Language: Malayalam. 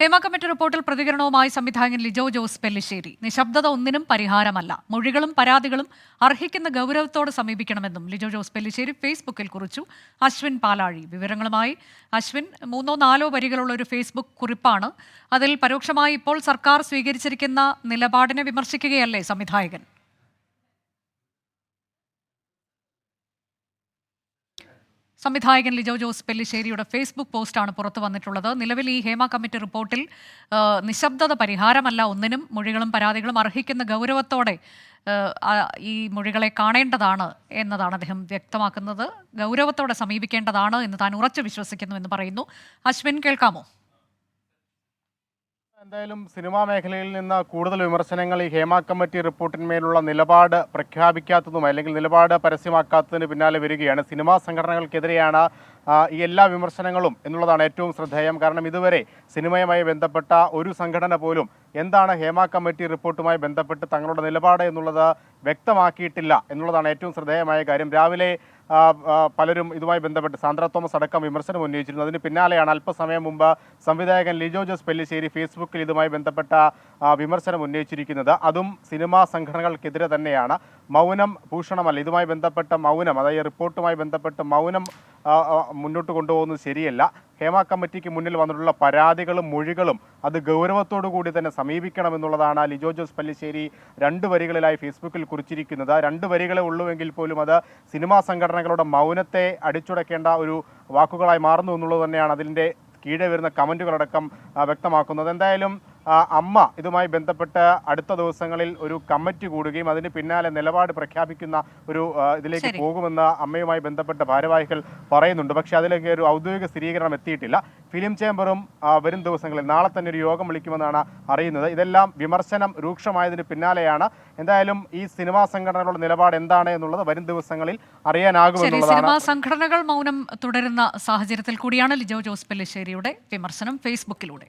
ഹേമ കമ്മിറ്റി റിപ്പോർട്ടിൽ പ്രതികരണവുമായി സംവിധായകൻ ലിജോ ജോസ് പെല്ലിശ്ശേരി. നിശബ്ദത ഒന്നിനും പരിഹാരമല്ല, മൊഴികളും പരാതികളും അർഹിക്കുന്ന ഗൗരവത്തോടെ സമീപിക്കണമെന്നും ലിജോ ജോസ് പെല്ലിശ്ശേരി ഫേസ്ബുക്കിൽ കുറിച്ചു. അശ്വിൻ പാലാഴി വിവരങ്ങളുമായി. അശ്വിൻ, 3-4 വരികളുള്ള ഒരു ഫേസ്ബുക്ക് കുറിപ്പാണ്. അതിൽ പരോക്ഷമായി ഇപ്പോൾ സർക്കാർ സ്വീകരിച്ചിരിക്കുന്ന നിലപാടിനെ വിമർശിക്കുകയല്ലേ സംവിധായകൻ? സംവിധായകൻ ലിജോ ജോസ് പെല്ലിശ്ശേരിയുടെ ഫേസ്ബുക്ക് പോസ്റ്റാണ് പുറത്തു വന്നിട്ടുള്ളത്. നിലവിൽ ഈ ഹേമ കമ്മിറ്റി റിപ്പോർട്ടിൽ നിശബ്ദത പരിഹാരമല്ല, ഒന്നിനും മൊഴികളും പരാതികളും അർഹിക്കുന്ന ഗൗരവത്തോടെ ഈ മൊഴികളെ കാണേണ്ടതാണ് എന്നതാണ് അദ്ദേഹം വ്യക്തമാക്കുന്നത്. ഗൗരവത്തോടെ സമീപിക്കേണ്ടതാണ് എന്ന് താൻ ഉറച്ചു വിശ്വസിക്കുന്നു എന്ന് പറയുന്നു. അശ്വിൻ, കേൾക്കാമോ? എന്തായാലും സിനിമാ മേഖലയിൽ നിന്ന് കൂടുതൽ വിമർശനങ്ങൾ ഈ ഹേമ കമ്മിറ്റി റിപ്പോർട്ടിന്മേലുള്ള നിലപാട് പ്രഖ്യാപിക്കാത്തതും അല്ലെങ്കിൽ നിലപാട് പരസ്യമാക്കാത്തതിന് പിന്നാലെ വരികയാണ്. സിനിമാ സംഘടനകൾക്കെതിരെയാണ് ഈ എല്ലാ വിമർശനങ്ങളും എന്നുള്ളതാണ് ഏറ്റവും ശ്രദ്ധേയം. കാരണം ഇതുവരെ സിനിമയുമായി ബന്ധപ്പെട്ട ഒരു സംഘടന പോലും എന്താണ് ഹേമ കമ്മിറ്റി റിപ്പോർട്ടുമായി ബന്ധപ്പെട്ട് തങ്ങളുടെ നിലപാട് എന്നുള്ളത് വ്യക്തമാക്കിയിട്ടില്ല എന്നുള്ളതാണ് ഏറ്റവും ശ്രദ്ധേയമായ കാര്യം. രാവിലെ പലരും ഇതുമായി ബന്ധപ്പെട്ട് സാന്ദ്ര തോമസ് അടക്കം വിമർശനം ഉന്നയിച്ചിരുന്നു. അതിന് പിന്നാലെയാണ് അല്പസമയം മുമ്പ് സംവിധായകൻ ലിജോ ജോസ് പെല്ലിശ്ശേരി ഫേസ്ബുക്കിൽ ഇതുമായി ബന്ധപ്പെട്ട വിമർശനം ഉന്നയിച്ചിരിക്കുന്നത്. അതും സിനിമാ സംഘടനകൾക്കെതിരെ തന്നെയാണ്. മൗനം ഭൂഷണമല്ല, ഇതുമായി ബന്ധപ്പെട്ട മൗനം, അതായത് റിപ്പോർട്ടുമായി ബന്ധപ്പെട്ട് മൗനം മുന്നോട്ട് കൊണ്ടുപോകുന്നത് ശരിയല്ല. ഹേമ കമ്മിറ്റിക്ക് മുന്നിൽ വന്നിട്ടുള്ള പരാതികളും മൊഴികളും അത് ഗൗരവത്തോടു കൂടി തന്നെ സമീപിക്കണമെന്നുള്ളതാണ് ലിജോ ജോസ് പെല്ലിശ്ശേരി 2 വരികളിലായി ഫേസ്ബുക്കിൽ കുറിച്ചിരിക്കുന്നത്. 2 വരികളെ ഉള്ളുവെങ്കിൽ പോലും അത് സിനിമാ സംഘടനകളുടെ മൗനത്തെ അടിച്ചുടക്കേണ്ട ഒരു വാക്കുകളായി മാറുന്നു എന്നുള്ളത് തന്നെയാണ് അതിൻ്റെ കീഴെ വരുന്ന കമൻറ്റുകളടക്കം വ്യക്തമാക്കുന്നത്. എന്തായാലും അമ്മ ഇതുമായി ബന്ധപ്പെട്ട് അടുത്ത ദിവസങ്ങളിൽ ഒരു കമ്മിറ്റി കൂടുകയും അതിന് പിന്നാലെ നിലപാട് പ്രഖ്യാപിക്കുന്ന ഒരു ഇതിലേക്ക് പോകുമെന്ന് അമ്മയുമായി ബന്ധപ്പെട്ട ഭാരവാഹികൾ പറയുന്നുണ്ട്. പക്ഷേ അതിലേക്ക് ഒരു ഔദ്യോഗിക സ്ഥിരീകരണം എത്തിയിട്ടില്ല. ഫിലിം ചേംബറും വരും ദിവസങ്ങളിൽ നാളെ തന്നെ ഒരു യോഗം വിളിക്കുമെന്നാണ് അറിയുന്നത്. ഇതെല്ലാം വിമർശനം രൂക്ഷമായതിന് പിന്നാലെയാണ്. എന്തായാലും ഈ സിനിമാ സംഘടനകളുടെ നിലപാട് എന്താണ് എന്നുള്ളത് വരും ദിവസങ്ങളിൽ അറിയാനാകുമെന്നുള്ളതാണ്. സിനിമാ സംഘടനകൾ മൗനം തുടരുന്ന സാഹചര്യത്തിൽ കൂടിയാണ് ലിജോ ജോസ് പെല്ലിശ്ശേരിയുടെ വിമർശനം ഫേസ്ബുക്കിലൂടെ.